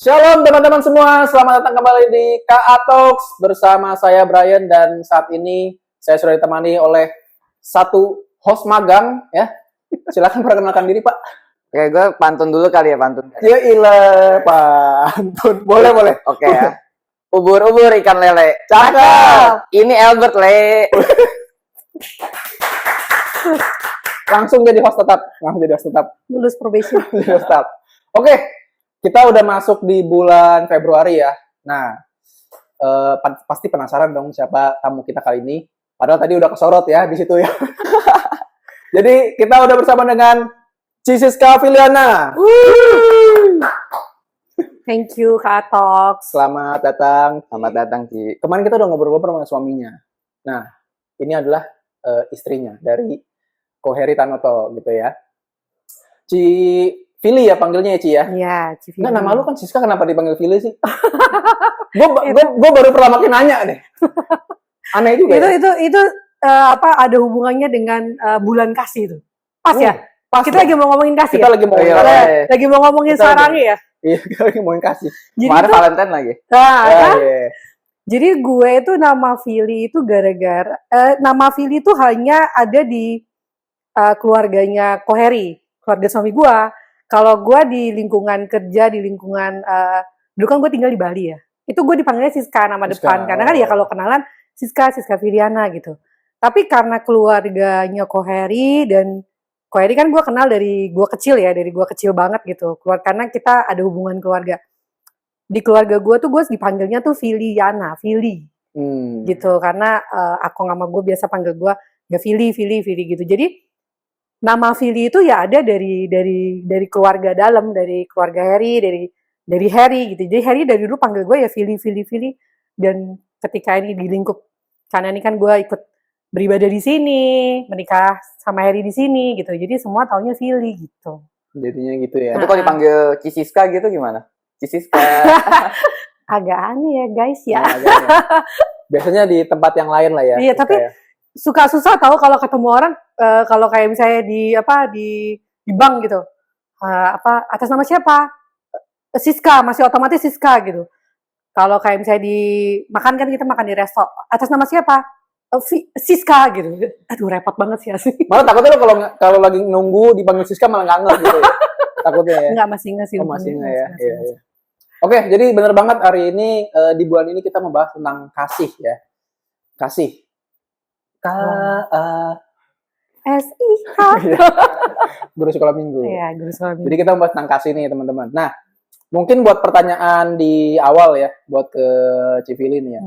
Shalom teman-teman semua, selamat datang kembali di KA Talks bersama saya Brian dan saat ini saya sudah ditemani oleh satu host magang ya. Silakan perkenalkan diri Pak. Oke, gue pantun dulu kali ya, pantun. Ya ilah pantun, boleh. Oke ya. Ubur-ubur ikan lele. Cakep. Ini Albert Le. Langsung jadi host tetap, Lulus probation. tetap. Oke. Kita udah masuk di bulan Februari ya. Nah, pasti penasaran dong siapa tamu kita kali ini. Padahal tadi udah kesorot ya di situ ya. Jadi kita udah bersama dengan Siska Filiana. Thank you Kak Talks. Selamat datang. Selamat datang, Ci. Kemarin kita udah ngobrol-ngobrol sama suaminya. Nah, ini adalah istrinya dari Koheri Tanoto gitu ya. Ci Fili ya panggilnya ya Ci ya? Iya, Ci Fili. Nah, nama lu kan Siska, kenapa dipanggil Fili sih? Gue baru pernah makin nanya deh. Aneh juga Itu ada hubungannya dengan bulan kasih itu. Pas ya? Pas kita lagi mau ngomongin kasih kita ya? lagi mau lagi mau ngomongin sarangi ya? Iya, kita lagi ngomongin kasih. Kemarin Valentine lagi. Nah, kan? Iya. Jadi gue itu nama Fili itu gara-gara nama Fili itu hanya ada di keluarganya Koheri, keluarga suami gue. Kalau gue di lingkungan kerja, di lingkungan dulu kan gue tinggal di Bali ya. Itu gue dipanggilnya Siska nama Siska, depan karena kan ya kalau kenalan Siska Filiana gitu. Tapi karena keluarganya Koheri dan Koheri kan gue kenal dari gue kecil ya, dari gue kecil banget gitu. Karena kita ada hubungan keluarga. Di keluarga gue tuh gue dipanggilnya tuh Filiana, Fili. Gitu karena aku sama gue biasa panggil gue ya Fili gitu. Jadi nama Fili itu ya ada dari keluarga dalam, dari keluarga Harry, dari Harry gitu. Jadi Harry dari dulu panggil gue ya Fili. Dan ketika ini di lingkup karena ini kan gue ikut beribadah di sini, menikah sama Harry di sini gitu. Jadi semua taunya Fili gitu. Jadinya gitu ya. Tapi kalau dipanggil Cisiska gitu gimana? Cisiska. Agak aneh ya guys ya. Nah, agak ya. Biasanya di tempat yang lain lah ya. Iya, tapi suka susah tahu kalau ketemu orang kalau kayak misalnya di bank gitu. Atas nama siapa? Siska, masih otomatis Siska gitu. Kalau kayak misalnya di makan kan kita makan di resto. Atas nama siapa? Siska gitu. Aduh repot banget sih asli. Malah takutnya lo kalau lagi nunggu dipanggil Siska malah nggak ngeh gitu ya. Takutnya ya. Enggak, masih ingat sih. Oh, masih ingat ya. Iya. Oke, jadi bener banget hari ini di bulan ini kita membahas tentang kasih ya. Kasih. S-I-H. Guru sekolah minggu. Iya, guru sekolah minggu. Jadi kita membahas tentang kasih nih teman-teman. Nah, mungkin buat pertanyaan di awal ya, buat ke Civilin ya.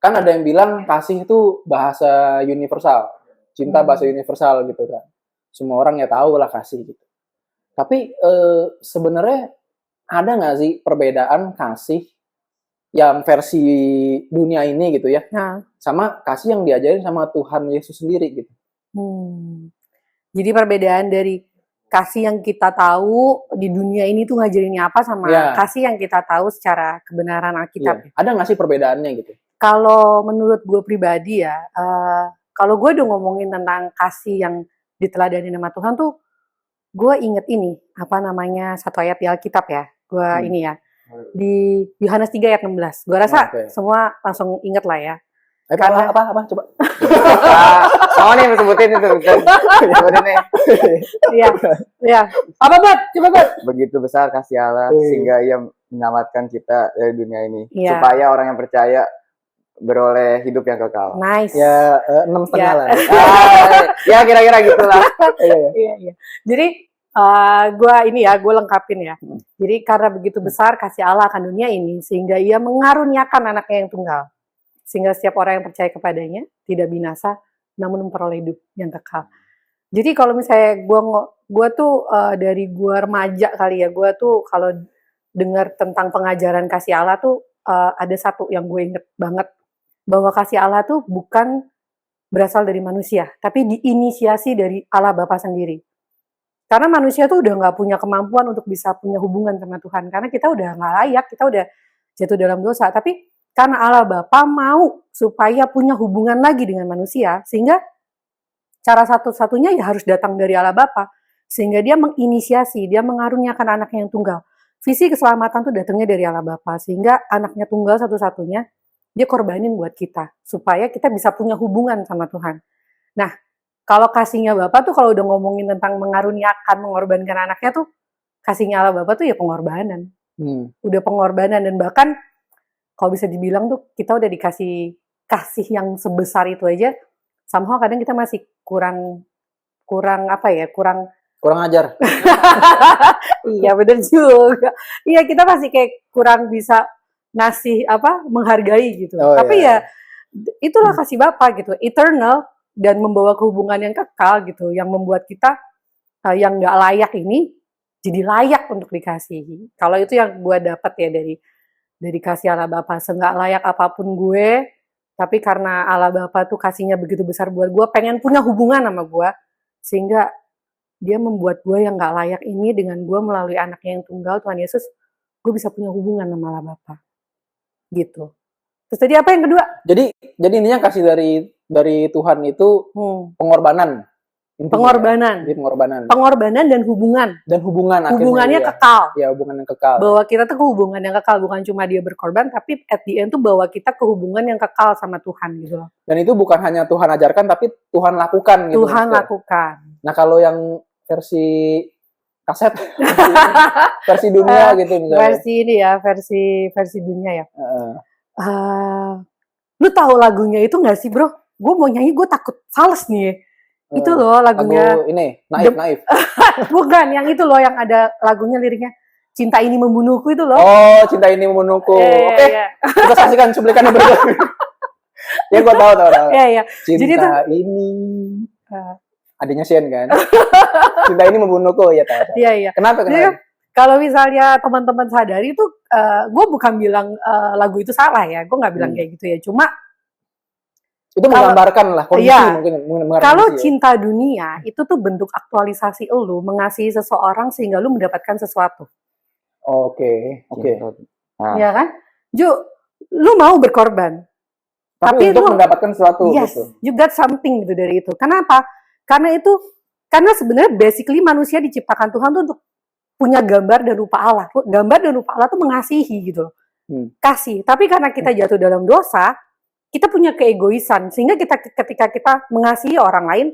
Kan ada yang bilang kasih itu bahasa universal. Cinta bahasa universal gitu kan. Semua orang ya tahu lah kasih gitu. Tapi sebenarnya ada nggak sih perbedaan kasih yang versi dunia ini gitu ya, sama kasih yang diajarin sama Tuhan Yesus sendiri gitu? Jadi perbedaan dari kasih yang kita tahu di dunia ini tuh ngajarinnya apa sama kasih yang kita tahu secara kebenaran Alkitab. Ada nggak sih perbedaannya gitu? Kalau menurut gue pribadi ya, kalau gue udah ngomongin tentang kasih yang diteladani sama Tuhan tuh, gue inget ini, satu ayat di Alkitab ya. Gue ini ya, di Yohanes 3 ayat 16. Gue rasa semua langsung inget lah ya. Karena apa? Coba. Oh nih sebutin itu. Sebutin nih. Iya. Apa buat? Coba buat. Begitu besar kasih Allah sehingga Ia menyelamatkan kita dari dunia ini, supaya orang yang percaya beroleh hidup yang kekal. Nice. Ya 6,5 lah. Ya kira-kira gitulah. Iya. Jadi gue lengkapin ya. Jadi karena begitu besar kasih Allah akan dunia ini sehingga Ia mengaruniakan anaknya yang tunggal. Sehingga setiap orang yang percaya kepadanya tidak binasa namun memperoleh hidup yang kekal. Jadi kalau misalnya gue tuh dari gue remaja kali ya, gue tuh kalau dengar tentang pengajaran kasih Allah tuh ada satu yang gue inget banget, bahwa kasih Allah tuh bukan berasal dari manusia, tapi diinisiasi dari Allah Bapa sendiri. Karena manusia tuh udah nggak punya kemampuan untuk bisa punya hubungan sama Tuhan, karena kita udah nggak layak, kita udah jatuh dalam dosa. Tapi karena Allah Bapa mau supaya punya hubungan lagi dengan manusia, sehingga cara satu-satunya ya harus datang dari Allah Bapa, sehingga Dia menginisiasi, Dia mengaruniakan anaknya yang tunggal. visi keselamatan tuh datangnya dari Allah Bapa, sehingga anaknya tunggal satu-satunya dia korbanin buat kita supaya kita bisa punya hubungan sama Tuhan. Nah, kalau kasihnya Bapa tuh kalau udah ngomongin tentang mengaruniakan, mengorbankan anaknya tuh, kasihnya Allah Bapa tuh ya pengorbanan. Udah pengorbanan, dan bahkan kalau bisa dibilang tuh kita udah dikasih kasih yang sebesar itu aja, somehow kadang kita masih kurang ajar. Iya bener juga. Iya, kita masih kayak kurang bisa ngasih menghargai gitu. Tapi ya itulah kasih Bapa gitu, eternal dan membawa ke hubungan yang kekal gitu, yang membuat kita yang nggak layak ini jadi layak untuk dikasihi. Kalau itu yang gue dapat ya dari kasih Allah Bapa. Senggak layak apapun gue, tapi karena Allah Bapa tuh kasihnya begitu besar buat gue, pengen punya hubungan sama gue, sehingga dia membuat gue yang gak layak ini dengan gue melalui anaknya yang tunggal, Tuhan Yesus, gue bisa punya hubungan sama Allah Bapa. Gitu. Terus tadi apa yang kedua? Jadi intinya kasih dari Tuhan itu pengorbanan. Pengorbanan. Jadi pengorbanan. Pengorbanan dan hubungan. Hubungannya kekal. Ya, hubungan yang kekal. Bahwa kita tuh ke hubungan yang kekal, bukan cuma dia berkorban, tapi at the end tuh bahwa kita ke hubungan yang kekal sama Tuhan gitu loh. Dan itu bukan hanya Tuhan ajarkan, tapi Tuhan lakukan gitu. Tuhan lakukan. Nah, kalau yang versi kaset, versi dunia gitu misalnya. Versi ini ya, versi dunia ya. Lu tahu lagunya itu nggak sih, bro? Gue mau nyanyi, gue takut fals nih. Itu loh lagunya. Lagu ini, Naif. Bukan, yang itu loh yang ada lagunya liriknya. Cinta ini membunuhku itu loh. Oh, Cinta ini membunuhku. Oke. Kita saksikan cuplikannya berikut. Ya, gue tahu. Iya. Cinta jadi tuh, ini. Adanya Shen kan. Cinta ini membunuhku, ya tahu. Iya. Kenapa? Jadi, kalau misalnya teman-teman sadari itu, gue bukan bilang lagu itu salah ya. Gue nggak bilang kayak gitu ya. Cuma itu menggambarkan lah kondisi mungkin. Kalau cinta dunia itu tuh bentuk aktualisasi lu mengasihi seseorang sehingga lu mendapatkan sesuatu. Oke. Iya kan? Lu mau berkorban. Tapi untuk mendapatkan sesuatu. Yes, gitu. You got something gitu dari itu. Kenapa? Karena sebenarnya basically manusia diciptakan Tuhan tuh untuk punya gambar dan rupa Allah. Gambar dan rupa Allah tuh mengasihi gitu loh. Kasih. Tapi karena kita jatuh dalam dosa, kita punya keegoisan, sehingga ketika kita mengasihi orang lain,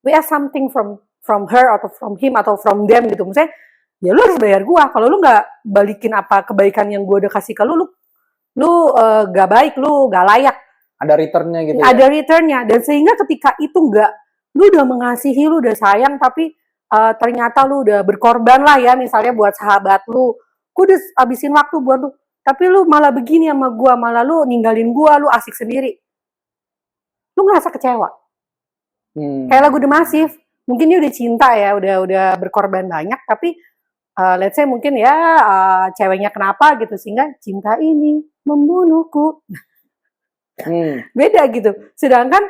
we are something from her atau from him atau from them gitu. Maksudnya, ya lu harus bayar gua. Kalau lu nggak balikin apa kebaikan yang gua udah kasih ke lu nggak baik, lu nggak layak. Ada returnnya gitu. Ada returnnya, dan sehingga ketika itu lu udah mengasihi, lu udah sayang, tapi ternyata lu udah berkorban lah ya, misalnya buat sahabat lu, gua udah habisin waktu buat lu. Tapi lu malah begini sama gua, malah lu ninggalin gua, lu asik sendiri. Lu ngerasa kecewa. Kayak lagu The Massive, mungkin dia udah cinta ya, udah berkorban banyak, tapi let's say mungkin ya ceweknya kenapa gitu, sehingga cinta ini membunuhku. Beda gitu. Sedangkan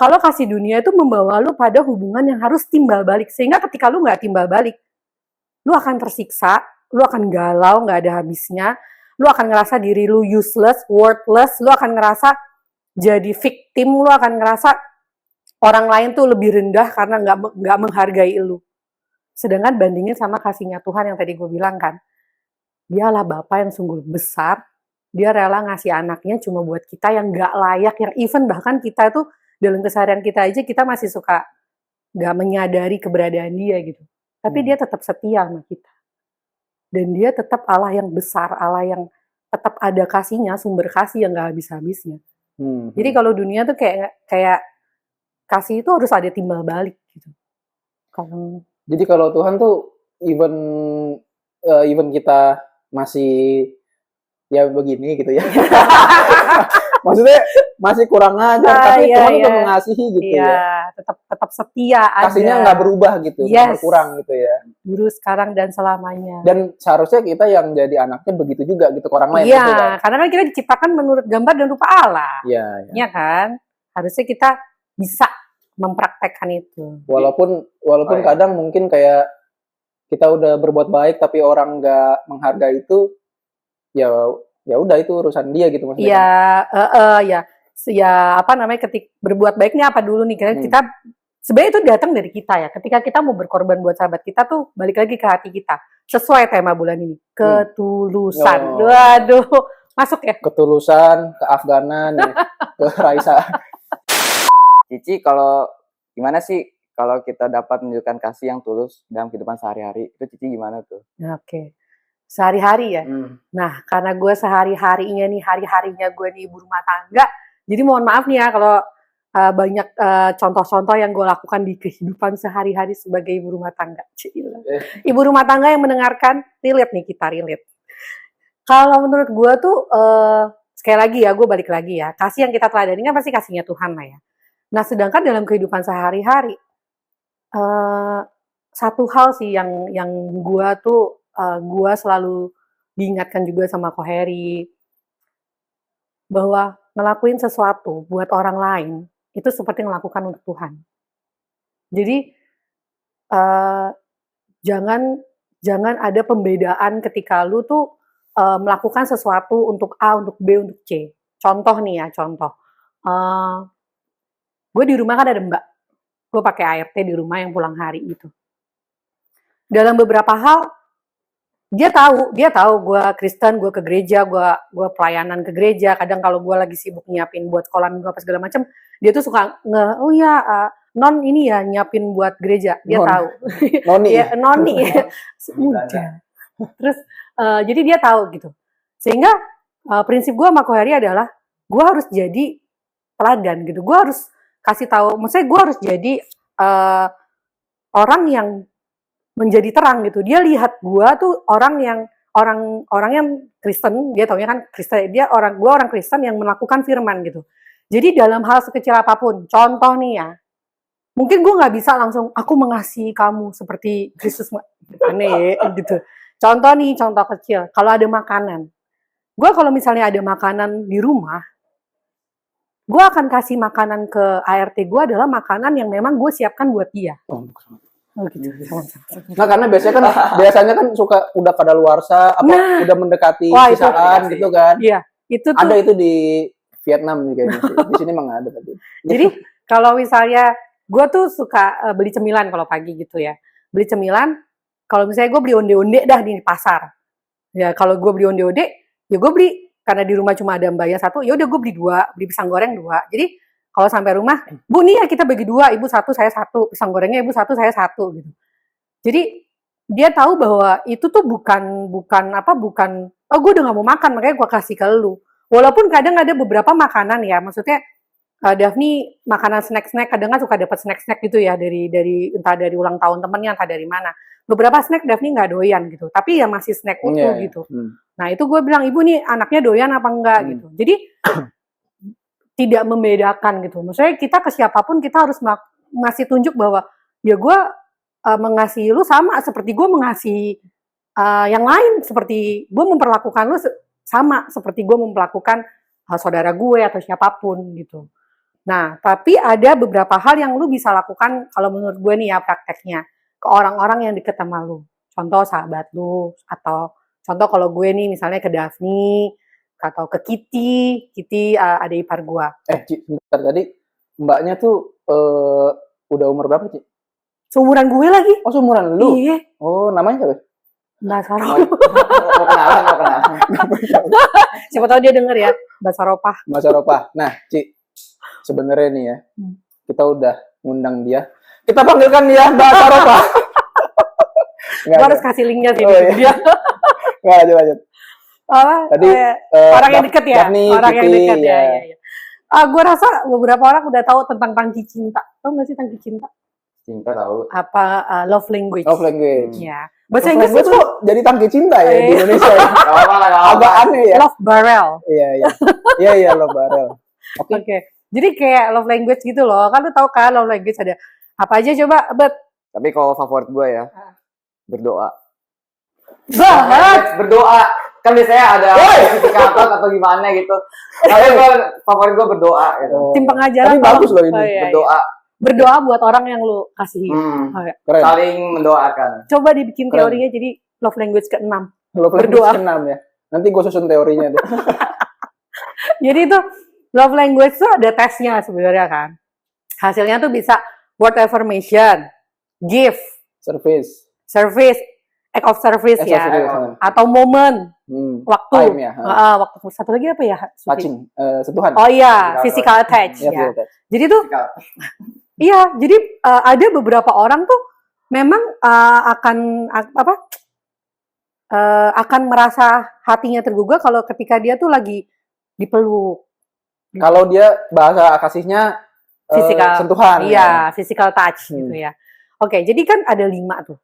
kalau kasih dunia itu membawa lu pada hubungan yang harus timbal balik, sehingga ketika lu nggak timbal balik, lu akan tersiksa, lu akan galau, nggak ada habisnya. Lu akan ngerasa diri lu useless, worthless, lu akan ngerasa jadi victim, lu akan ngerasa orang lain tuh lebih rendah karena nggak menghargai lu. Sedangkan bandingin sama kasihnya Tuhan yang tadi gue bilang kan, dia lah Bapa yang sungguh besar, dia rela ngasih anaknya cuma buat kita yang nggak layak, yang even bahkan kita tuh dalam keseharian kita aja kita masih suka nggak menyadari keberadaan dia gitu. Tapi dia tetap setia sama kita. Dan dia tetap Allah yang besar, Allah yang tetap ada kasihnya, sumber kasih yang gak habis-habisnya. Jadi kalau dunia tuh kayak kasih itu harus ada timbal balik gitu. Jadi kalau Tuhan tuh even kita masih ya begini gitu ya. Maksudnya masih kurang ajar, tapi Tuhan udah mengasihi gitu ya. Tetap setia. Kasihnya nggak berubah gitu, nggak berkurang gitu ya. Dulu, sekarang, dan selamanya. Dan seharusnya kita yang jadi anaknya begitu juga gitu ke orang lain. Iya, gitu, kan? Karena kan kita diciptakan menurut gambar dan rupa Allah. Iya kan? Harusnya kita bisa mempraktekkan itu. Walaupun kadang mungkin kayak kita udah berbuat baik tapi orang nggak menghargai itu, ya udah itu urusan dia gitu maksudnya. Ya apa namanya, ketika berbuat baiknya apa dulu nih, kita sebenarnya itu datang dari kita ya. Ketika kita mau berkorban buat sahabat kita tuh balik lagi ke hati kita. Sesuai tema bulan ini, ketulusan. Waduh, masuk ya. Ketulusan, keafganan, ya. Ke Raisa. Cici, kalau gimana sih kalau kita dapat menunjukkan kasih yang tulus dalam kehidupan sehari-hari? Itu Cici gimana tuh? Oke. Sehari-hari ya. Nah, karena gue sehari-harinya nih, hari-harinya gue nih ibu rumah tangga, jadi mohon maaf nih ya kalau banyak contoh-contoh yang gue lakukan di kehidupan sehari-hari sebagai ibu rumah tangga. Ibu rumah tangga yang mendengarkan, relate nih, kita relate. Kalau menurut gue tuh, sekali lagi ya, gue balik lagi ya, kasih yang kita teladani kan pasti kasihnya Tuhan lah ya. Nah, sedangkan dalam kehidupan sehari-hari, satu hal sih yang gue tuh, gue selalu diingatkan juga sama Ko Heri, bahwa ngelakuin sesuatu buat orang lain, itu seperti melakukan untuk Tuhan. Jadi, jangan ada pembedaan ketika lu tuh melakukan sesuatu untuk A, untuk B, untuk C. Contoh nih ya, contoh. Gue di rumah kan ada mbak. Gue pakai ART di rumah yang pulang hari gitu. Dalam beberapa hal, dia tahu gue Kristen, gue ke gereja, gue pelayanan ke gereja. Kadang kalau gue lagi sibuk nyiapin buat sekolah minggu apa segala macam, dia tuh suka oh ya non ini ya nyiapin buat gereja. Dia tahu. Noni. Ya, noni. Udah. Terus jadi dia tahu gitu. Sehingga prinsip gue sama Ko Heri adalah gue harus jadi teladan gitu. Gue harus kasih tahu, maksudnya gue harus jadi orang yang menjadi terang gitu. Dia lihat gue tuh orang yang Kristen, dia taunya kan Kristen, gue orang Kristen yang melakukan firman gitu. Jadi dalam hal sekecil apapun, contoh nih ya, mungkin gue nggak bisa langsung aku mengasihi kamu seperti Kristus, aneh gitu. Contoh nih, contoh kecil, kalau ada makanan, gue kalau misalnya ada makanan di rumah, gue akan kasih makanan ke ART gue adalah makanan yang memang gue siapkan buat dia. Oh gitu. Nah, karena biasanya kan suka udah kadaluarsa, udah mendekati sisaan gitu kan. Iya, itu tuh. Ada itu di Vietnam nih kayaknya. Di sini mah nggak ada tapi. Jadi kalau misalnya gue tuh suka beli cemilan kalau pagi gitu ya. Beli cemilan, kalau misalnya gue beli onde-onde dah di pasar. Ya kalau gue beli onde-onde, ya gue beli karena di rumah cuma ada mbaknya satu, ya udah gue beli 2, beli pisang goreng 2. Jadi kalau sampai rumah, Bu nih ya kita bagi 2, ibu 1, saya 1, pisang gorengnya ibu 1, saya 1 gitu. Jadi dia tahu bahwa itu tuh bukan oh gue udah gak mau makan makanya gue kasih ke lu. Walaupun kadang ada beberapa makanan ya, maksudnya Daphne makanan snack-snack kadang kan suka dapat snack-snack gitu ya dari entah dari ulang tahun temennya entah dari mana. Beberapa snack Daphne nggak doyan gitu, tapi ya masih snack utuh gitu. Nah itu gue bilang, ibu nih anaknya doyan apa enggak gitu. Jadi tidak membedakan gitu. Maksudnya kita ke siapapun kita harus ngasih tunjuk bahwa ya gue mengasihi lu sama seperti gue mengasihi yang lain, seperti gue memperlakukan lu sama seperti gue memperlakukan saudara gue atau siapapun gitu. Nah, tapi ada beberapa hal yang lu bisa lakukan kalau menurut gue nih ya prakteknya ke orang-orang yang deket sama lu. Contoh sahabat lu atau contoh kalau gue nih misalnya ke Daphne atau ke Kitty ada ipar gue. Sebentar tadi mbaknya tuh udah umur berapa Ci? Seumuran gue lagi. Oh seumuran lu? Iya. Oh namanya siapa? Mbak Saropah. Mau kenalan. Siapa tahu dia denger ya, Mbak Saropah. Mbak Saropah. Nah, Ci, sebenarnya nih ya, kita udah ngundang dia. Kita panggilkan dia Mbak Saropah. Gue harus kasih linknya sih dia. Nggak, lanjut. Tadi orang yang deket ya, Daphne, orang yang deket ya. Gue rasa beberapa orang udah tahu tentang tangki cinta. Tahu nggak sih tangki cinta? Cinta tahu. Apa love language? Love language. Ya. Bahasa Inggris itu jadi tangki cinta ya di Indonesia. Agak aneh ya. Love barrel. Iya, love barrel. Oke. Jadi kayak love language gitu loh. Kan lu tahu kan love language ada apa aja coba, Bet? Tapi kalau favorit gue ya, berdoa. Banget. Berdoa. Kan biasanya ada sertifikat atau gimana gitu. Tapi favorit gue berdoa gitu. Tim pengajaran. Tapi bagus loh ini, berdoa. Berdoa buat orang yang lu kasihi. Saling mendoakan. Coba dibikin teorinya jadi love language ke-6. Love language ke-6 ya. Nanti gue susun teorinya deh. Jadi itu love language tuh ada tesnya sebenarnya kan. Hasilnya tuh bisa word affirmation, gift, service, act of service ya, atau momen, waktu, time ya. Waktu. Satu lagi apa ya? Touching, sentuhan. Oh iya, physical touch ya. Jadi tuh, iya, jadi ada beberapa orang tuh memang akan merasa hatinya tergugah kalau ketika dia tuh lagi dipeluk. Kalau dia bahasa kasihnya sentuhan. Iya, physical touch gitu ya. Oke, jadi kan ada 5 tuh.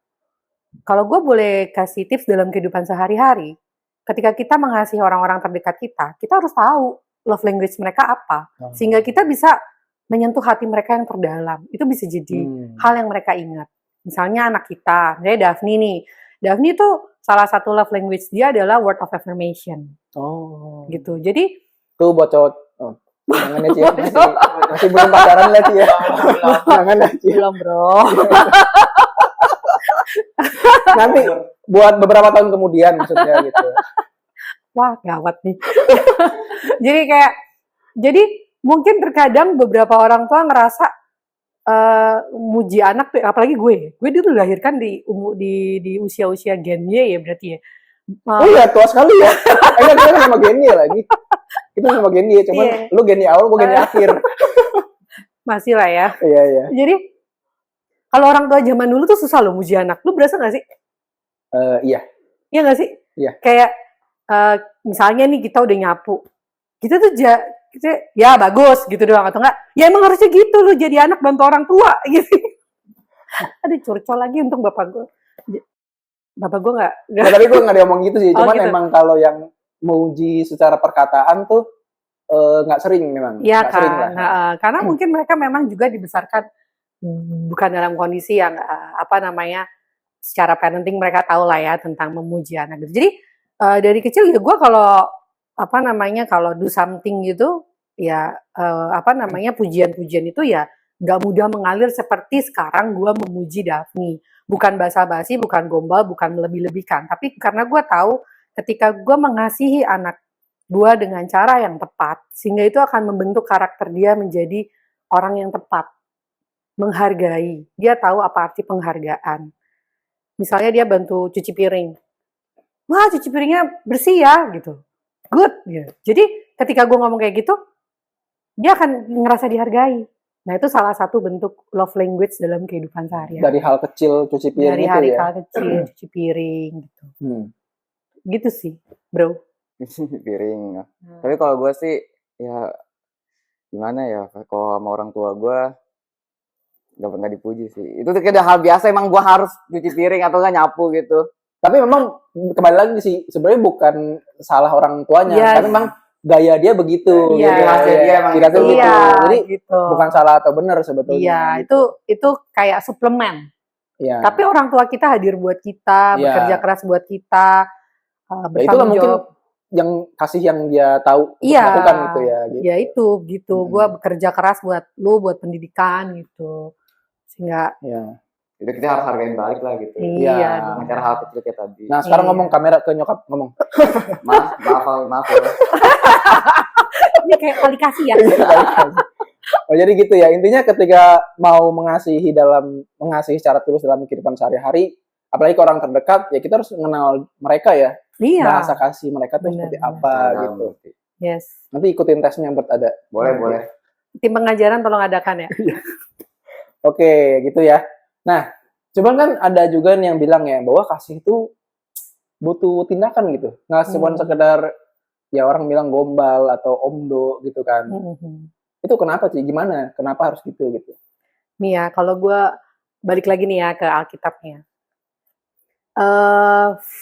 Kalau gue boleh kasih tips dalam kehidupan sehari-hari, ketika kita mengasihi orang-orang terdekat kita harus tahu love language mereka apa, sehingga kita bisa menyentuh hati mereka yang terdalam. Itu bisa jadi hal yang mereka ingat. Misalnya anak kita, misalnya Daphne nih. Daphne tuh salah satu love language dia adalah word of affirmation. Gitu. Jadi tuh buat cowok. Jangan ya, Ci. Masih belum pacaran lah, Ci ya. Jangan ya, Ci. Belum, bro. Nanti buat beberapa tahun kemudian maksudnya gitu. Wah, gawat nih. Jadi mungkin terkadang beberapa orang tua ngerasa muji anak tuh, apalagi gue dulu dilahirkan di usia-usia Gen Y ya berarti ya. Oh iya, tua sekali ya. Kita sama Gen Y lagi. Kita sama Gen Y, cuman lu Gen Y awal, gue Gen Y akhir. Masih lah ya. Iya. Jadi kalau orang tua zaman dulu tuh susah loh muji anak. Lu berasa gak sih? Iya. Iya gak sih? Iya. Kayak misalnya nih kita udah nyapu. Kita tuh ya bagus gitu doang, atau enggak? Ya emang harusnya gitu lu jadi anak bantu orang tua gitu. Ada curcol lagi untuk bapak gue. Bapak gue nggak. Nah, tapi gue nggak diomong gitu sih. Cuman gitu. emang kalau yang memuji secara perkataan tuh nggak sering memang. Iya kan. Sering lah. Karena mungkin mereka memang juga dibesarkan bukan dalam kondisi yang secara parenting mereka tahu lah ya tentang memuji anak gitu. Jadi dari kecil ya gue kalau kalau do something gitu ya pujian-pujian itu ya nggak mudah mengalir seperti sekarang gue memuji Daphne. Bukan basa-basi, bukan gombal, bukan melebih-lebihkan. Tapi karena gue tahu ketika gue mengasihi anak gue dengan cara yang tepat, sehingga itu akan membentuk karakter dia menjadi orang yang tepat. Menghargai. Dia tahu apa arti penghargaan. Misalnya dia bantu cuci piring. Wah, cuci piringnya bersih ya, gitu. Good. Gitu. Jadi ketika gue ngomong kayak gitu, dia akan ngerasa dihargai. Nah, itu salah satu bentuk love language dalam kehidupan sehari-hari. Dari hal kecil cuci piring itu ya? Dari hal kecil cuci piring gitu. Gitu sih, bro. Cuci piring. Tapi kalau gue sih, ya gimana ya, kalau sama orang tua gue gak pernah dipuji sih. Itu kayak hal biasa, emang gue harus cuci piring atau nggak nyapu gitu. Tapi memang kembali lagi sih, sebenarnya bukan salah orang tuanya, tapi memang gaya dia begitu, dia emang gitu. Jadi gitu. Bukan salah atau benar sebetulnya. Iya, gitu. itu kayak suplemen. Iya. Tapi orang tua kita hadir buat kita, bekerja keras buat kita, bertanggung jawab. Mungkin yang kasih yang dia tahu lakukan gitu ya. Gitu. Ya itu gitu. Gue bekerja keras buat lu, buat pendidikan gitu. Sehingga. Itu kita harus hargain balik lah gitu. Iya. Cara hal kecil kayak tadi. Nah sekarang ngomong kamera ke nyokap ngomong. maaf. Ini kayak aplikasi ya. Oh jadi gitu ya, intinya ketika mau mengasihi secara tulus dalam kehidupan sehari-hari, apalagi ke orang terdekat, ya kita harus mengenal mereka ya. Bahasa kasih mereka tuh seperti apa gitu. Yes. Nanti ikutin tesnya yang ada. Boleh. Tim pengajaran tolong adakan ya. Oke, gitu ya. Nah, cuman kan ada juga nih yang bilang ya bahwa kasih itu butuh tindakan gitu. Nggak cuma sekedar ya orang bilang gombal atau omdo gitu kan. Itu kenapa sih? Gimana? Kenapa harus gitu? Nih ya, kalau gue balik lagi nih ya ke Alkitabnya.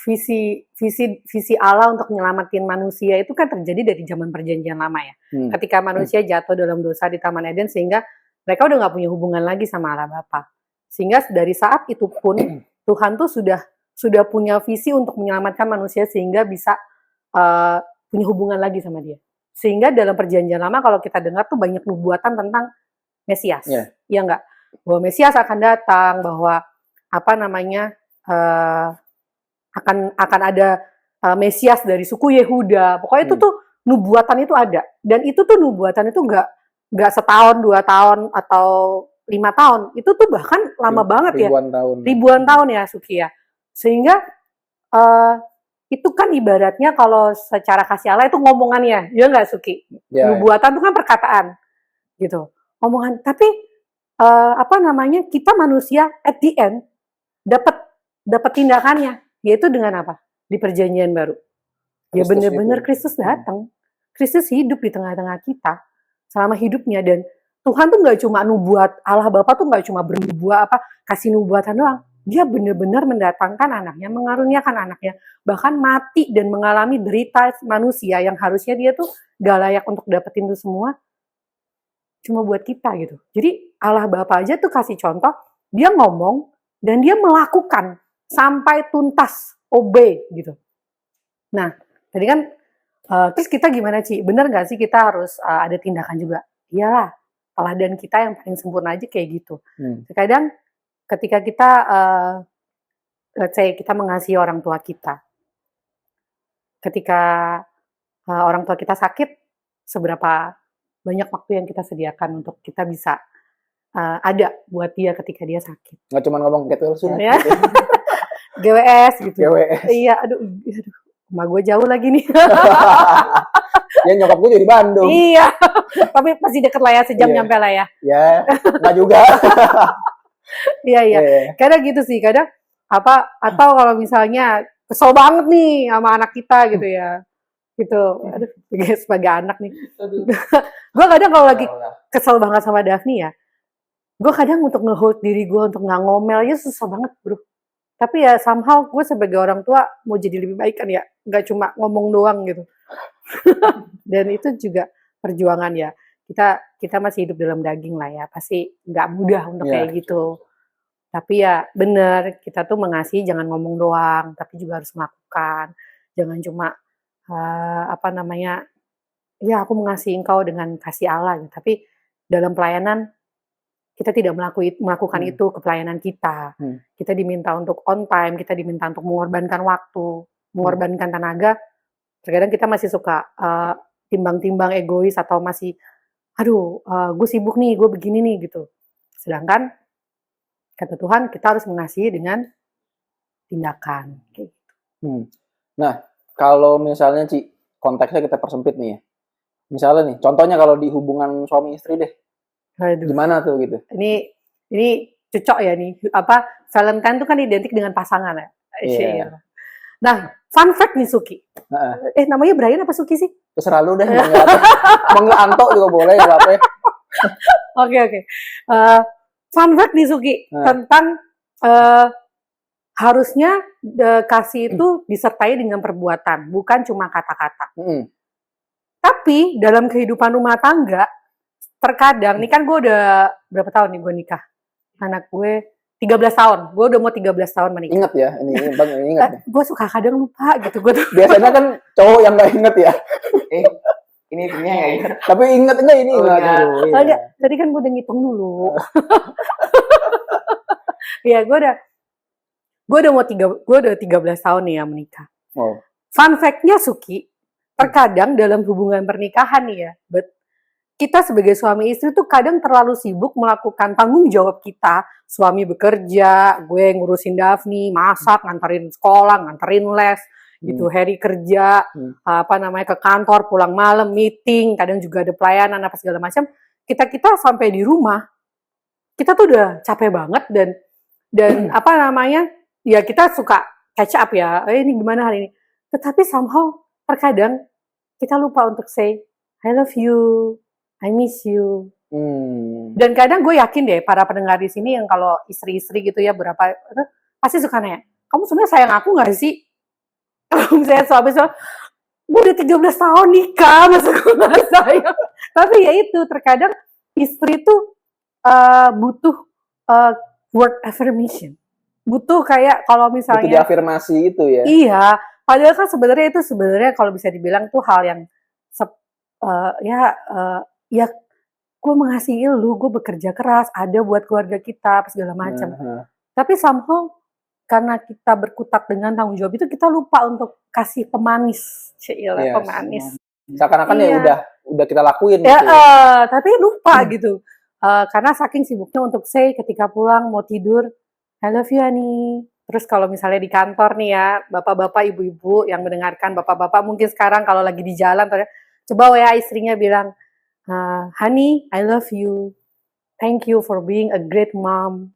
Visi Allah untuk menyelamatin manusia itu kan terjadi dari zaman perjanjian lama ya. Ketika manusia jatuh dalam dosa di Taman Eden sehingga mereka udah nggak punya hubungan lagi sama Allah Bapa. Sehingga dari saat itu pun Tuhan tuh sudah punya visi untuk menyelamatkan manusia sehingga bisa punya hubungan lagi sama dia. Sehingga dalam perjanjian lama kalau kita dengar tuh banyak nubuatan tentang Mesias. Ya enggak? Bahwa Mesias akan datang, bahwa akan ada Mesias dari suku Yehuda. Pokoknya itu tuh nubuatan itu ada. Dan itu tuh nubuatan itu enggak setahun, 2 tahun atau 5 tahun. Itu tuh bahkan lama banget ya. Ribuan tahun ya Suki ya. Sehingga itu kan ibaratnya kalau secara kasih Allah itu ngomongannya, ya nggak Suki? Nubuatan itu kan perkataan, gitu. Omongan. Tapi kita manusia at the end dapat tindakannya, yaitu dengan apa? Di perjanjian baru. Ya benar-benar Kristus datang. Kristus hidup di tengah-tengah kita selama hidupnya, dan Tuhan tuh nggak cuma nubuat, Allah Bapa tuh nggak cuma bernubuat kasih nubuatan doang. Dia benar-benar mendatangkan anaknya, mengaruniakan anaknya, bahkan mati dan mengalami derita manusia yang harusnya dia tuh gak layak untuk dapetin itu semua, cuma buat kita gitu. Jadi Allah Bapa aja tuh kasih contoh, dia ngomong dan dia melakukan sampai tuntas, obey gitu. Nah, tadi kan terus kita gimana Ci? Bener gak sih kita harus ada tindakan juga? Iyalah, teladan kita yang paling sempurna aja kayak gitu. Terkadang ketika kita, let's say kita mengasihi orang tua kita, ketika orang tua kita sakit, seberapa banyak waktu yang kita sediakan untuk kita bisa ada buat dia ketika dia sakit. Nggak cuma ngomong get well soon ya. Gitu. GWS gitu. GWS. Iya, aduh, rumah gue jauh lagi nih. Ya nyokap gue jadi Bandung. Iya, tapi pasti deket lah ya, sejam nyampe lah ya. Ya, nggak juga. Iya. Kadang gitu sih, kadang atau kalau misalnya kesel banget nih sama anak kita gitu ya. Gitu. Aduh, sebagai anak nih. Gue kadang kalau lagi kesel banget sama Daphne ya, gue kadang untuk nge-hold diri gue untuk nggak ngomel aja susah banget, bro. Tapi ya somehow gue sebagai orang tua mau jadi lebih baik kan ya, nggak cuma ngomong doang gitu. Dan itu juga perjuangan ya. Kita masih hidup dalam daging lah ya, pasti nggak mudah untuk kayak gitu. Tapi ya bener, kita tuh mengasihi jangan ngomong doang, tapi juga harus melakukan. Jangan cuma ya aku mengasihi engkau dengan kasih Allah gitu. Tapi dalam pelayanan kita tidak melakukan itu ke pelayanan kita. Kita diminta untuk on time, kita diminta untuk mengorbankan waktu, mengorbankan tenaga. Terkadang kita masih suka timbang-timbang egois atau masih, gue sibuk nih, gue begini nih gitu. Sedangkan kata Tuhan kita harus mengasihi dengan tindakan. Gitu. Nah, kalau misalnya Ci, konteksnya kita persempit nih ya. Misalnya nih, contohnya kalau di hubungan suami istri deh. Aduh. Gimana tuh gitu? Ini cocok ya nih. Valentine itu kan identik dengan pasangan ya. Yeah. Nah, fun fact nih Suki. Namanya Brian apa Suki sih? Terserah lu deh. Manggil Anto juga boleh ya apa ya. Oke. Fun fact nih Suki tentang harusnya kasih itu disertai dengan perbuatan, bukan cuma kata-kata. Tapi dalam kehidupan rumah tangga, terkadang, nih kan gue udah berapa tahun nih gue nikah? Anak gue 13 tahun. Gue udah mau 13 tahun menikah. Ingat ya, ini Bang ingat. Gue suka kadang lupa gitu. Biasanya kan cowok yang gak inget ya. Ini punya nggak ingat? Tapi inget enggak ini? Enggak. Tadi kan gue udah ngitung dulu. Ya, gue udah 13 tahun nih ya menikah. Fun fact-nya Suki, terkadang dalam hubungan pernikahan nih ya, kita sebagai suami istri tuh kadang terlalu sibuk melakukan tanggung jawab kita. Suami bekerja, gue ngurusin Daphne, masak, nganterin sekolah, nganterin les, gitu. Harry kerja, ke kantor, pulang malam, meeting, kadang juga ada pelayanan apa segala macam. Kita sampai di rumah, kita tuh udah capek banget dan ya kita suka catch up ya. Ini gimana hari ini? Tetapi somehow terkadang kita lupa untuk say I love you. I miss you. Dan kadang gue yakin deh para pendengar di sini yang kalau istri-istri gitu ya pasti suka nanya, kamu sebenarnya sayang aku nggak sih? Kalau misalnya suami gue udah 13 tahun nikah, masa gue nggak sayang? Tapi ya itu terkadang istri tuh butuh word affirmation, butuh kayak kalau misalnya butuh diafirmasi itu ya. Iya, padahal kan sebenarnya kalau bisa dibilang tuh hal yang ya gue mengasihi lu, gue bekerja keras, ada buat keluarga kita, segala macam. Tapi somehow karena kita berkutat dengan tanggung jawab itu, kita lupa untuk kasih pemanis, pemanis. Seakan-akan ya udah kita lakuin. Ya, gitu. Tapi lupa gitu. karena saking sibuknya untuk say ketika pulang mau tidur, I love you honey. Terus kalau misalnya di kantor nih ya, bapak-bapak, ibu-ibu yang mendengarkan, bapak-bapak mungkin sekarang kalau lagi di jalan, coba WA istrinya bilang, honey, I love you. Thank you for being a great mom.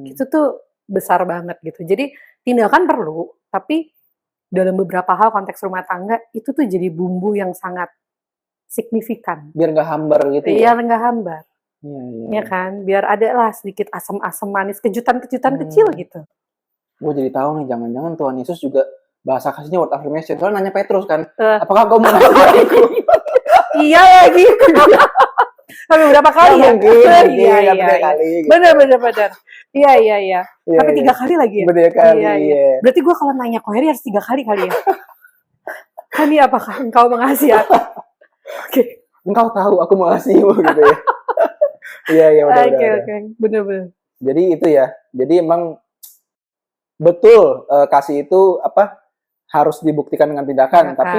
Itu tuh besar banget gitu. Jadi tindakan perlu, tapi dalam beberapa hal konteks rumah tangga itu tuh jadi bumbu yang sangat signifikan. Biar nggak hambar gitu Biar ya. nggak hambar, ya kan? Biar ada lah sedikit asam-asam manis, kejutan-kejutan kecil gitu. Gue jadi tahu nih, jangan-jangan Tuhan Yesus juga bahasa kasihnya word affirmation. Soalnya nanya Petrus kan, apakah kau mengasihi aku? Iya lagi. Tapi berapa kali ya? Mungkin, Iya. kali. Gitu. Benar. Iya. Tapi 3 kali lagi ya? 3 kali, Iya. Berarti gue kalau nanya Ko Heri harus 3 kali ya? Hani, apakah engkau mengasihi aku? Oke. Engkau tahu aku mengasihimu gitu ya. Iya, udah. Oke. Benar. Jadi itu ya. Jadi emang betul kasih itu harus dibuktikan dengan tindakan, tapi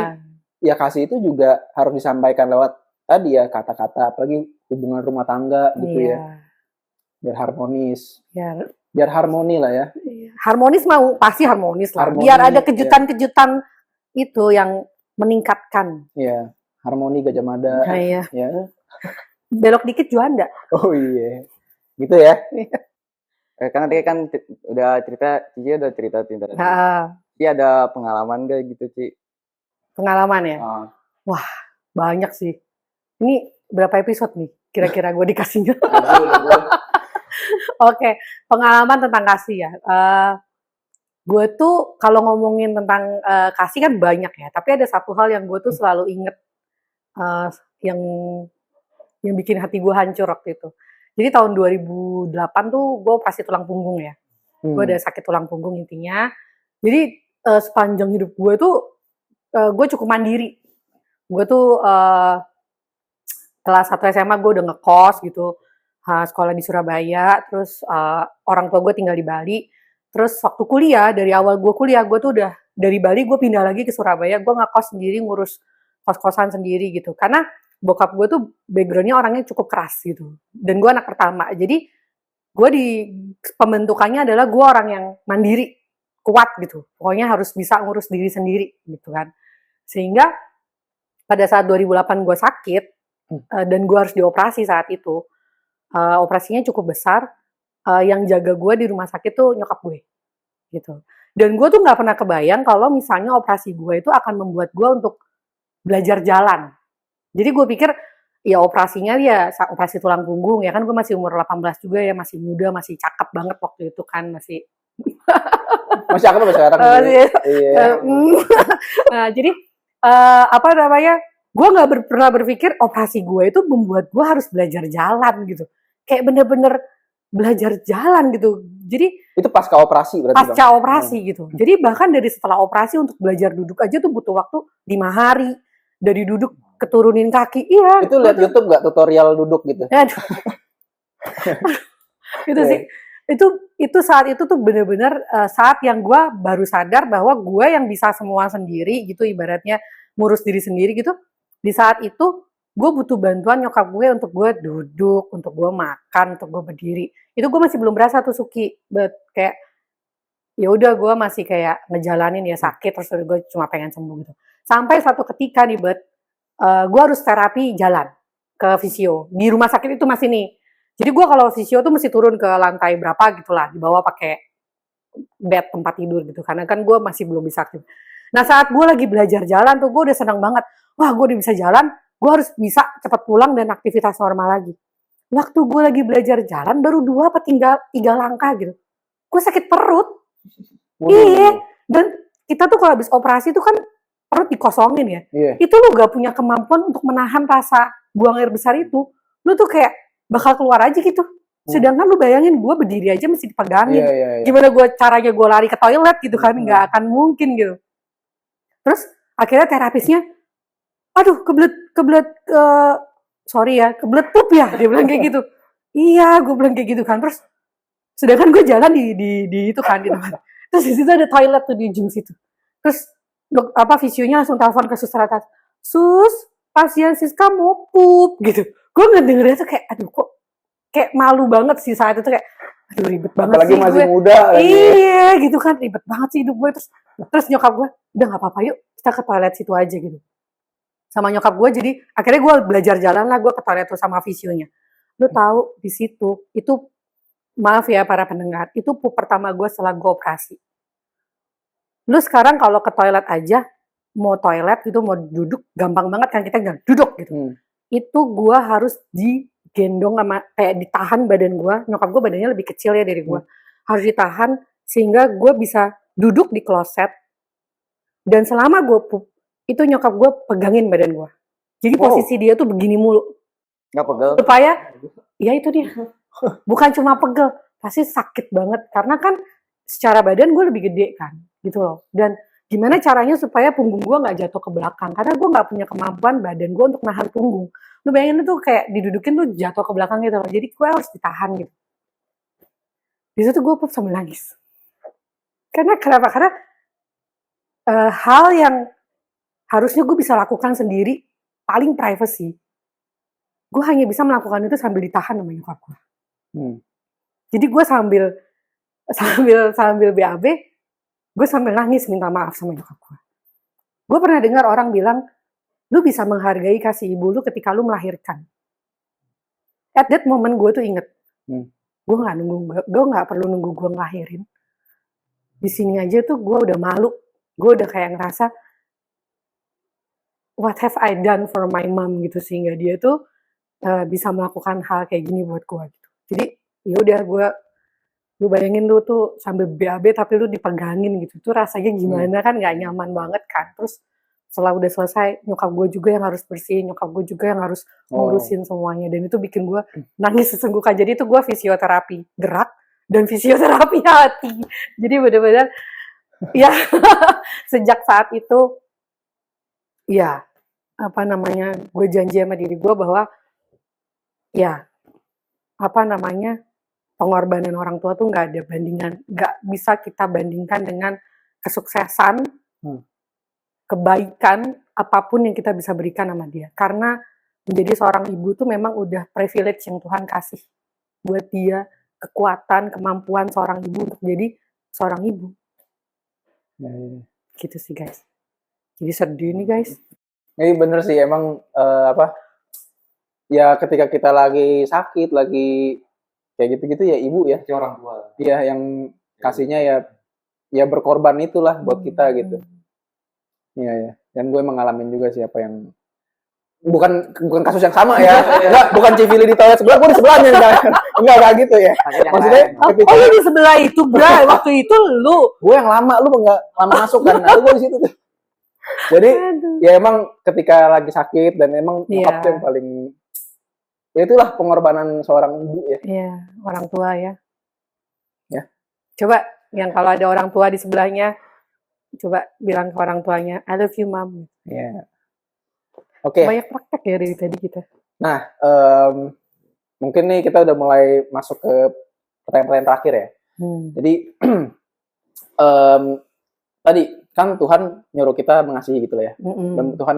ya kasih itu juga harus disampaikan lewat tadi ya kata-kata, apalagi hubungan rumah tangga gitu ya. Biar harmonis. Biar harmoni lah ya. Harmonis pasti harmonis lah. Harmoni, biar ada kejutan-kejutan itu yang meningkatkan. Iya, harmoni Gajah Mada. Iya. Ya. Belok dikit Juanda. Oh iya. Gitu ya. Karena tadi kan udah cerita cinta. Ci ada pengalaman gak gitu, Ci? Pengalaman ya? Wah, banyak sih. Ini berapa episode nih? Kira-kira gue dikasihnya. Oke, pengalaman tentang kasih ya. Gue tuh kalau ngomongin tentang kasih kan banyak ya. Tapi ada satu hal yang gue tuh selalu inget, yang bikin hati gue hancur waktu itu. Jadi tahun 2008 tuh gue operasi tulang punggung ya. Gue ada sakit tulang punggung intinya. Jadi sepanjang hidup gue tuh gue cukup mandiri. Gue tuh kelas 1 SMA gue udah ngekos gitu, sekolah di Surabaya, terus orang tua gue tinggal di Bali. Terus waktu kuliah, dari awal gue kuliah, gue tuh udah dari Bali gue pindah lagi ke Surabaya, gue ngekos sendiri, ngurus kos-kosan sendiri gitu. Karena bokap gue tuh background-nya orangnya cukup keras gitu. Dan gue anak pertama, jadi gue di pembentukannya adalah gue orang yang mandiri, kuat gitu. Pokoknya harus bisa ngurus diri sendiri gitu kan. Sehingga pada saat 2008 gue sakit, dan gue harus dioperasi saat itu, operasinya cukup besar, yang jaga gue di rumah sakit tuh nyokap gue gitu. Dan gue tuh nggak pernah kebayang kalau misalnya operasi gue itu akan membuat gue untuk belajar jalan. Jadi gue pikir ya operasinya ya operasi tulang punggung ya kan, gue masih umur 18 juga ya, masih muda, masih cakep banget waktu itu kan, masih cakep apa sekarang? Iya. Nah, jadi gue nggak pernah berpikir operasi gue itu membuat gue harus belajar jalan gitu. Kayak bener-bener belajar jalan gitu. Jadi itu pasca operasi berarti. Pasca operasi gitu. Jadi bahkan dari setelah operasi untuk belajar duduk aja tuh butuh waktu 5 hari. Dari duduk keturunin kaki. Iya. Itu lihat YouTube nggak tutorial duduk gitu? Itu sih. Itu saat itu tuh bener-bener saat yang gue baru sadar bahwa gue yang bisa semua sendiri gitu, ibaratnya ngurus diri sendiri gitu. Di saat itu gue butuh bantuan nyokap gue untuk gue duduk, untuk gue makan, untuk gue berdiri. Itu gue masih belum berasa tuh Suki, kayak ya udah gue masih kayak ngejalanin ya sakit, terus gue cuma pengen sembuh gitu. Sampai satu ketika nih gue harus terapi jalan ke fisio di rumah sakit itu masih nih. Jadi gue kalau fisio tuh mesti turun ke lantai berapa gitulah, dibawa pakai bed tempat tidur gitu, karena kan gue masih belum bisa aktif. Nah saat gue lagi belajar jalan tuh gue udah senang banget. Wah gue udah bisa jalan, gue harus bisa cepat pulang dan aktivitas normal lagi. Waktu gue lagi belajar jalan baru 2 apa 3 langkah gitu, gue sakit perut. Iya, dan kita tuh kalau habis operasi tuh kan perut dikosongin ya. Itu lu gak punya kemampuan untuk menahan rasa buang air besar itu. Lu tuh kayak bakal keluar aja gitu. Sedangkan lu bayangin gue berdiri aja mesti dipegangin. Gimana caranya gue lari ke toilet gitu kan, gak akan mungkin gitu. Terus akhirnya terapisnya, aduh kebelet pup ya, dia bilang kayak gitu. Iya, gue bilang kayak gitu kan. Terus sedangkan gue jalan di itu kan, di tempat. Terus di situ ada toilet tuh di ujung situ. Terus visionya langsung telepon ke suster atas. Sus, pasien Siska mau pup gitu. Gue ngedengernya tuh kayak, aduh kok kayak malu banget sih saat itu, kayak aduh ribet banget Apalagi sih masih gue. muda lagi. Iya gitu kan, ribet banget sih hidup gue. Terus nyokap gue, udah nggak apa-apa yuk kita ke toilet situ aja gitu. Sama nyokap gue, jadi akhirnya gue belajar jalan lah, gue ke toilet tuh sama visionya. Lu tahu di situ itu, maaf ya para pendengar, itu pup pertama gue setelah gue operasi. Lu sekarang kalau ke toilet aja, mau toilet gitu, mau duduk, gampang banget kan kita bilang duduk gitu. Itu gue harus digendong sama, kayak ditahan badan gue. Nyokap gue badannya lebih kecil ya dari gue. Harus ditahan sehingga gue bisa duduk di kloset. Dan selama gue pup, itu nyokap gue pegangin badan gue. Jadi posisi dia tuh begini mulu. Nggak pegel. Supaya, ya itu dia. Bukan cuma pegel, pasti sakit banget. Karena kan secara badan gue lebih gede kan, gitu loh. Dan gimana caranya supaya punggung gue nggak jatuh ke belakang? Karena gue nggak punya kemampuan badan gue untuk nahan punggung. Lu bayangin tuh kayak didudukin tuh jatuh ke belakang gitu loh. Jadi gue harus ditahan gitu. Di situ gue pup sambil nangis. Kenapa? Karena hal yang harusnya gue bisa lakukan sendiri, paling privacy. Gue hanya bisa melakukan itu sambil ditahan sama nyokap gue. Jadi gue sambil BAB, gue sambil nangis minta maaf sama nyokap gue. Gue pernah dengar orang bilang, lu bisa menghargai kasih ibu lu ketika lu melahirkan. At that moment gue tuh inget, gue nggak perlu nunggu gue ngelahirin. Di sini aja tuh gue udah malu, gue udah kayak ngerasa, what have I done for my mom gitu, sehingga dia tuh bisa melakukan hal kayak gini buat gue gitu. Jadi ya udah, lu bayangin lu tuh sambil BAB tapi lu dipegangin gitu, tuh rasanya gimana kan, nggak nyaman banget kan. Terus setelah udah selesai, nyokap gue juga yang harus bersihin, nyokap gue juga yang harus ngurusin semuanya, dan itu bikin gue nangis sesenggukan. Jadi itu gue fisioterapi gerak dan fisioterapi hati. Jadi benar-benar ya sejak saat itu ya gue janji sama diri gue bahwa ya pengorbanan orang tua tuh nggak ada bandingan, nggak bisa kita bandingkan dengan kesuksesan, kebaikan apapun yang kita bisa berikan sama dia. Karena menjadi seorang ibu tuh memang udah privilege yang Tuhan kasih buat dia, kekuatan, kemampuan seorang ibu untuk jadi seorang ibu. Gitu sih guys. Jadi sedih nih guys. Ini bener sih, emang ya ketika kita lagi sakit, lagi kayak gitu-gitu ya ibu ya. Si orang tua. Iya, yang kasihnya ya berkorban itulah buat kita gitu. Iya ya. Dan gue mengalami juga sih apa yang bukan kasus yang sama ya. Enggak, bukan Civili di toilet sebelah, gue di sebelahnya enggak gitu ya. Maksudnya ketika lu di sebelah itu, Bray. Waktu itu gue yang lama, lu enggak lama masuk kan. Lalu gue di situ tuh. Jadi ya emang ketika lagi sakit dan emang nyokap tuh yang paling, ya itulah pengorbanan seorang ibu ya. Iya, orang tua ya. Ya. Coba yang kalau ada orang tua di sebelahnya, coba bilang ke orang tuanya, I love you mom. Iya. Oke. Banyak praktek ya dari tadi kita. Nah, mungkin nih kita udah mulai masuk ke pertanyaan-pertanyaan terakhir ya. Jadi tadi kan Tuhan nyuruh kita mengasihi gitu lah ya. Dan Tuhan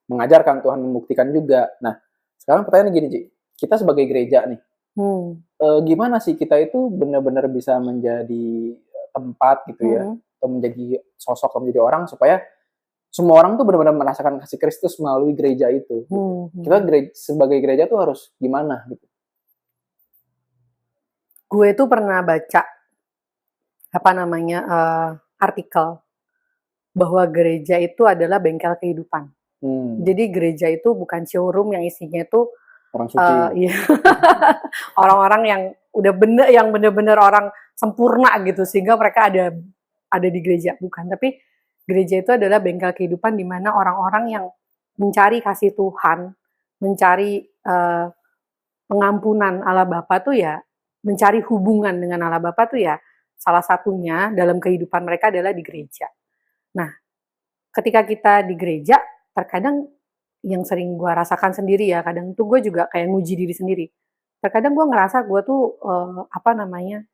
mengajarkan, Tuhan membuktikan juga. Nah, sekarang pertanyaannya gini, Ci. Kita sebagai gereja nih, gimana sih kita itu benar-benar bisa menjadi tempat gitu ya, atau menjadi sosok, atau menjadi orang supaya semua orang tuh benar-benar merasakan kasih Kristus melalui gereja itu. Kita sebagai gereja tuh harus gimana gitu? Gue tuh pernah baca artikel bahwa gereja itu adalah bengkel kehidupan. Jadi gereja itu bukan showroom yang isinya itu orang suci, orang-orang yang udah bener-bener orang sempurna gitu sehingga mereka ada di gereja, bukan. Tapi gereja itu adalah bengkel kehidupan di mana orang-orang yang mencari kasih Tuhan, mencari pengampunan Allah Bapa tuh ya, mencari hubungan dengan Allah Bapa tuh ya, salah satunya dalam kehidupan mereka adalah di gereja. Nah, ketika kita di gereja, terkadang yang sering gue rasakan sendiri ya, kadang tuh gue juga kayak nguji diri sendiri. Terkadang gue ngerasa gue tuh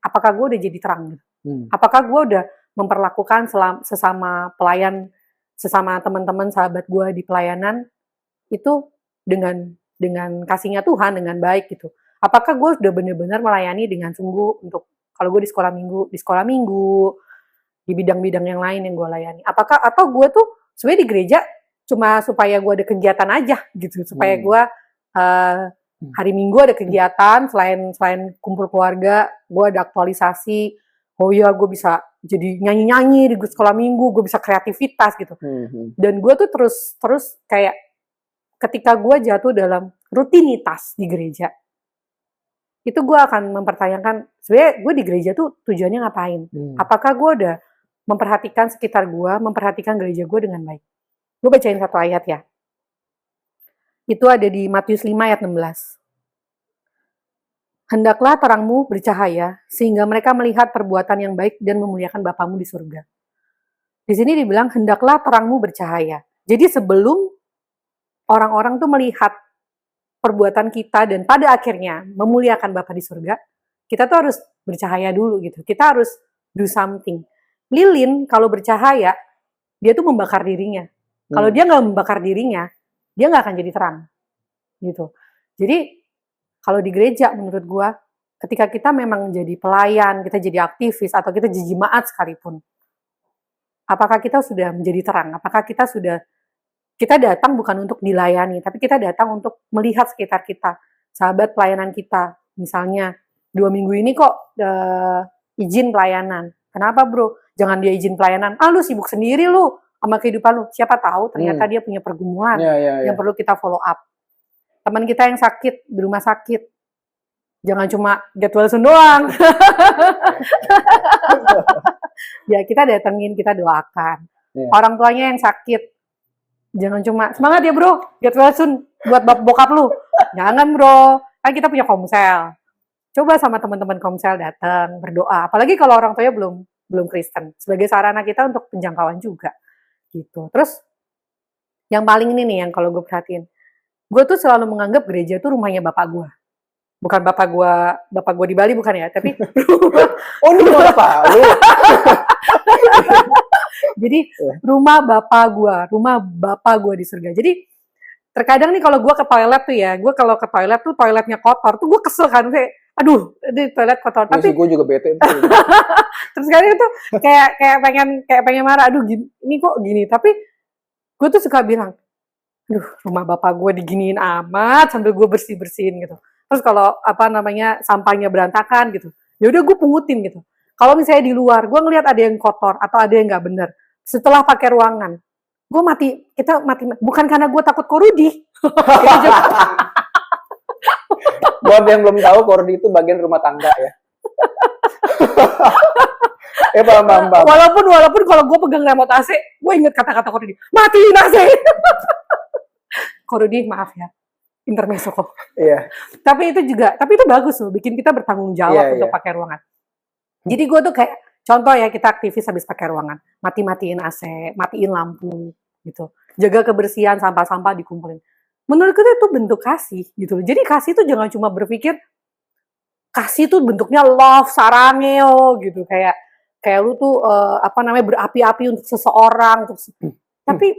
apakah gue udah jadi terang gitu? Apakah gue udah memperlakukan sesama pelayan, sesama teman-teman sahabat gue di pelayanan itu dengan kasihnya Tuhan, dengan baik gitu? Apakah gue udah benar-benar melayani dengan sungguh untuk kalau gue di sekolah minggu, di bidang-bidang yang lain yang gue layani. Apakah atau gue tuh sebenarnya di gereja cuma supaya gue ada kegiatan aja gitu, supaya gue hari Minggu ada kegiatan selain kumpul keluarga, gue ada aktualisasi. Oh iya, gue bisa jadi nyanyi-nyanyi di sekolah minggu, gue bisa kreativitas gitu. Dan gue tuh terus kayak ketika gue jatuh dalam rutinitas di gereja, itu gue akan mempertanyakan, sebenarnya gue di gereja tuh tujuannya ngapain? Apakah gue udah memperhatikan sekitar gue, memperhatikan gereja gue dengan baik? Gue bacain satu ayat ya. Itu ada di Matius 5 ayat 16. Hendaklah terangmu bercahaya, sehingga mereka melihat perbuatan yang baik dan memuliakan Bapamu di surga. Di sini dibilang, hendaklah terangmu bercahaya. Jadi sebelum orang-orang tuh melihat perbuatan kita dan pada akhirnya memuliakan Bapa di surga, kita tuh harus bercahaya dulu gitu. Kita harus do something. Lilin kalau bercahaya, dia tuh membakar dirinya. Kalau dia nggak membakar dirinya, dia nggak akan jadi terang. Gitu. Jadi kalau di gereja menurut gua, ketika kita memang jadi pelayan, kita jadi aktivis, atau kita jadi jemaat sekalipun, apakah kita sudah menjadi terang? Apakah kita datang bukan untuk dilayani, tapi kita datang untuk melihat sekitar kita, sahabat pelayanan kita. Misalnya, 2 minggu ini kok izin pelayanan. Kenapa bro? Jangan dia izin pelayanan. Lu sibuk sendiri lu sama kehidupan lu. Siapa tahu ternyata dia punya pergumulan yang perlu kita follow up. Teman kita yang sakit di rumah sakit, jangan cuma get well soon doang. Ya kita datengin, kita doakan. Orang tuanya yang sakit, jangan cuma semangat ya bro, get well soon buat bokap lu. Jangan bro, kan kita punya komsel. Coba sama teman-teman komsel datang berdoa. Apalagi kalau orang tuanya belum Kristen, sebagai sarana kita untuk penjangkauan juga. Gitu. Terus yang paling ini nih yang kalau gue perhatiin, gue tuh selalu menganggap gereja tuh rumahnya bapak gue. Bukan bapak gue di Bali bukan ya, tapi oh ini rumah bapak lu. Jadi rumah bapak gue di surga. Jadi terkadang nih kalau gue ke toilet tuh ya, gue kalau ke toilet tuh toiletnya kotor tuh gue kesel kan, kayak aduh di toilet kotor. Tapi gue juga bete. terus kadang itu kayak pengen marah, aduh ini kok gini. Tapi gue tuh suka bilang, aduh rumah bapak gue diginiin amat sambil gue bersihin gitu. Terus kalau sampahnya berantakan gitu, ya udah gue pungutin gitu. Kalau misalnya di luar gue ngelihat ada yang kotor atau ada yang nggak bener, setelah pakai ruangan, kita mati bukan karena gue takut korudi. Buat yang belum tahu, korudi itu bagian rumah tangga ya. Paham. Walaupun kalau gue pegang remote AC, gue inget kata-kata korudi, matiin AC. Korudi maaf ya, intermezzo kok. Iya. Tapi itu bagus loh, bikin kita bertanggung jawab untuk pakai ruangan. Jadi gue tuh kayak contoh ya, kita aktivis habis pakai ruangan, matiin AC, matiin lampu gitu, jaga kebersihan, sampah-sampah dikumpulin. Menurut kita itu bentuk kasih gitu loh. Jadi kasih tuh jangan cuma berpikir kasih tuh bentuknya love sarangeo gitu, kayak lu tuh berapi-api untuk seseorang, tapi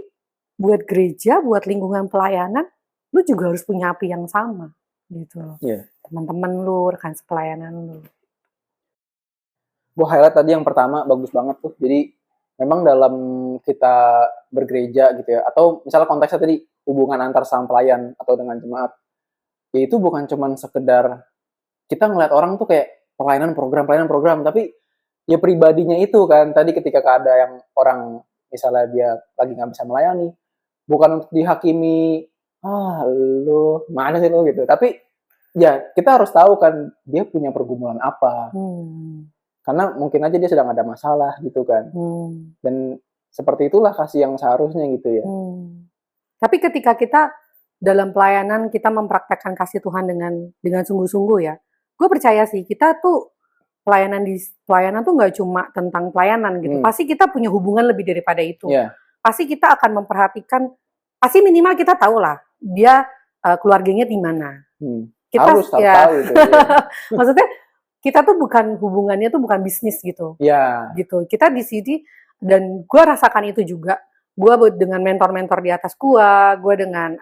buat gereja, buat lingkungan pelayanan, lu juga harus punya api yang sama gitu loh. Teman-teman lu, rekan sepelayanan lu. Gue highlight tadi yang pertama bagus banget tuh. Jadi memang dalam kita bergereja gitu ya, atau misalnya konteksnya tadi hubungan antar sama pelayan atau dengan jemaat, ya itu bukan cuman sekedar kita ngeliat orang tuh kayak pelayanan program, tapi ya pribadinya itu kan. Tadi ketika ada yang orang misalnya dia lagi nggak bisa melayani, bukan untuk dihakimi, lu mana sih lu gitu, tapi ya kita harus tahu kan dia punya pergumulan apa. Karena mungkin aja dia sedang ada masalah gitu kan. Dan seperti itulah kasih yang seharusnya gitu ya. Tapi ketika kita dalam pelayanan, kita mempraktekkan kasih Tuhan dengan sungguh-sungguh ya, gue percaya sih kita tuh pelayanan tuh nggak cuma tentang pelayanan gitu. Pasti kita punya hubungan lebih daripada itu. Pasti kita akan memperhatikan, pasti minimal kita tahu lah dia keluarganya di mana. Kita harus tahu itu. Maksudnya kita tuh hubungannya tuh bukan bisnis gitu. Gitu. Kita di sini, dan gue rasakan itu juga. Gue dengan mentor-mentor di atas gue dengan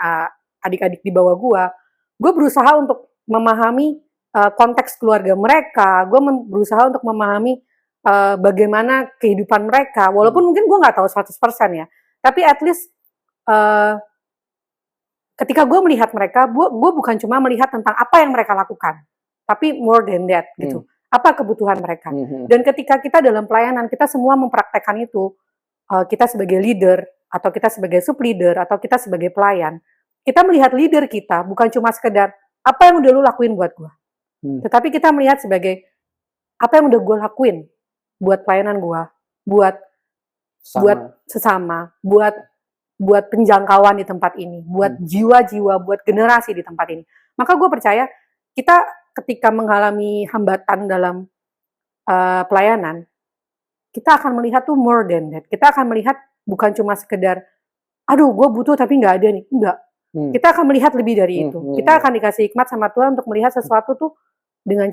adik-adik di bawah gue berusaha untuk memahami konteks keluarga mereka, gue berusaha untuk memahami bagaimana kehidupan mereka, walaupun mungkin gue nggak tahu 100% ya, tapi at least ketika gue melihat mereka, gue bukan cuma melihat tentang apa yang mereka lakukan, tapi more than that gitu. Apa kebutuhan mereka. Dan ketika kita dalam pelayanan, kita semua mempraktekkan itu, kita sebagai leader, atau kita sebagai sub leader, atau kita sebagai pelayan, kita melihat leader kita bukan cuma sekedar apa yang udah lu lakuin buat gue, tetapi kita melihat sebagai apa yang udah gue lakuin buat pelayanan gue, buat sesama, buat penjangkauan di tempat ini, buat jiwa-jiwa, buat generasi di tempat ini. Maka gue percaya kita ketika mengalami hambatan dalam pelayanan, kita akan melihat tuh more than that. Kita akan melihat bukan cuma sekedar, aduh gue butuh tapi nggak ada nih. Enggak. Kita akan melihat lebih dari itu. Kita akan dikasih hikmat sama Tuhan untuk melihat sesuatu tuh dengan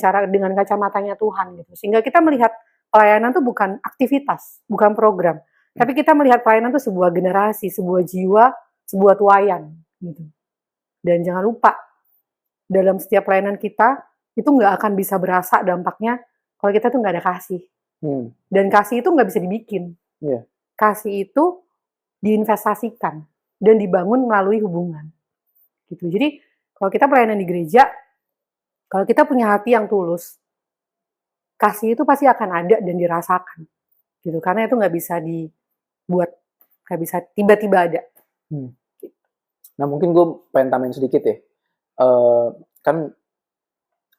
kacamatanya Tuhan gitu. Sehingga kita melihat pelayanan tuh bukan aktivitas, bukan program. Tapi kita melihat pelayanan tuh sebuah generasi, sebuah jiwa, sebuah tuayan gitu. Dan jangan lupa, dalam setiap pelayanan kita, itu nggak akan bisa berasa dampaknya kalau kita tuh nggak ada kasih. Dan kasih itu nggak bisa dibikin. Kasih itu diinvestasikan dan dibangun melalui hubungan. Gitu. Jadi kalau kita pelayanan di gereja, kalau kita punya hati yang tulus, kasih itu pasti akan ada dan dirasakan. Gitu. Karena itu nggak bisa dibuat, nggak bisa tiba-tiba ada. Nah mungkin gue pengen tambahin sedikit ya. Kan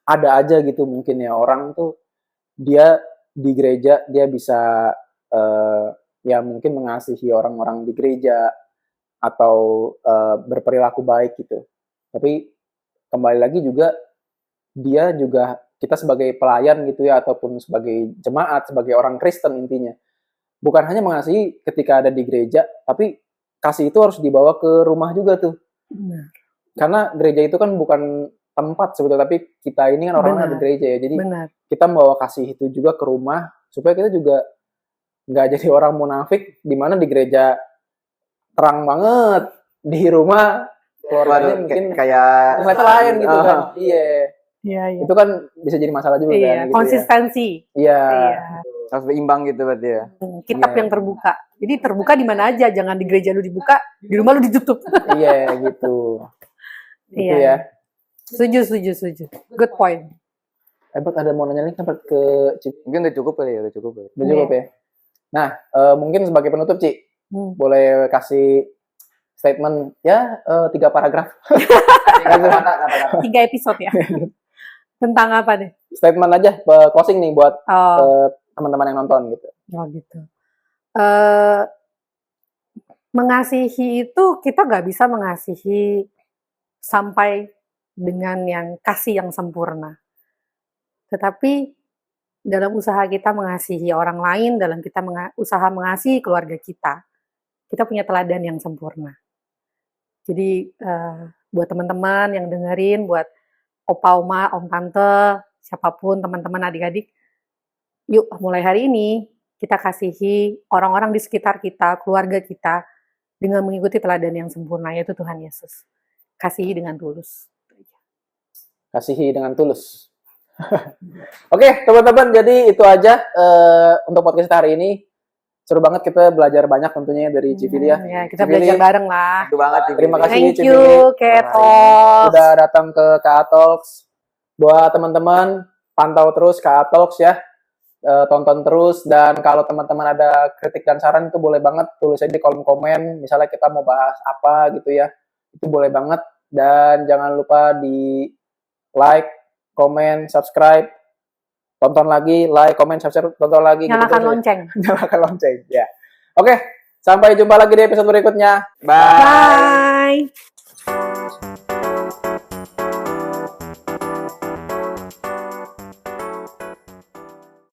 ada aja gitu mungkin ya orang tuh dia di gereja dia bisa ya mungkin mengasihi orang-orang di gereja atau berperilaku baik gitu. Tapi kembali lagi juga dia juga kita sebagai pelayan gitu ya ataupun sebagai jemaat, sebagai orang Kristen intinya. Bukan hanya mengasihi ketika ada di gereja, tapi kasih itu harus dibawa ke rumah juga tuh. Karena gereja itu kan bukan tempat sebetulnya, tapi kita ini kan orang-orang di gereja ya. Jadi kita membawa kasih itu juga ke rumah supaya kita juga nggak jadi orang munafik di mana di gereja terang banget, di rumah keluarganya mungkin kayak lain gitu kan. Iya. Itu kan bisa jadi masalah juga kan. Gitu konsistensi. Iya. Harus berimbang gitu berarti ya. Kitab yang terbuka. Jadi terbuka di mana aja, jangan di gereja lu dibuka, di rumah lu ditutup. Iya gitu. Gitu ya. Setuju. Good point. Ebert ada mau nanya lagi ke Ci? Mungkin udah cukup kali ya, Udah cukup ya. Nah, mungkin sebagai penutup Ci, boleh kasih statement ya 3 paragraf. 3 episode ya. Tentang apa deh? Statement aja, closing nih buat teman-teman yang nonton gitu. Oh gitu. Mengasihi itu kita nggak bisa mengasihi sampai dengan yang kasih yang sempurna. Tetapi dalam usaha kita mengasihi orang lain, dalam kita usaha mengasihi keluarga kita punya teladan yang sempurna. Jadi buat teman-teman yang dengerin, buat opa, oma, om, tante, siapapun, teman-teman, adik-adik, yuk mulai hari ini kita kasihi orang-orang di sekitar kita, keluarga kita, dengan mengikuti teladan yang sempurna, yaitu Tuhan Yesus. Kasihi dengan tulus. Kasihi dengan tulus. Oke, teman-teman, jadi itu aja untuk podcast hari ini. Seru banget, kita belajar banyak tentunya dari Civili ya. Kita belajar bareng lah. Itu banget. Terima kasih Thank Civili. you, Ketos. Udah datang ke KA Talks. Buat teman-teman, pantau terus KA Talks ya. Tonton terus, dan kalau teman-teman ada kritik dan saran itu boleh banget tulis aja di kolom komen. Misalnya kita mau bahas apa gitu ya. Itu boleh banget. Dan jangan lupa di like, komen, subscribe, tonton lagi, like, komen, subscribe, tonton lagi. Nyalakan lonceng. Nyalakan lonceng, ya. Oke, sampai jumpa lagi di episode berikutnya. Bye. Bye.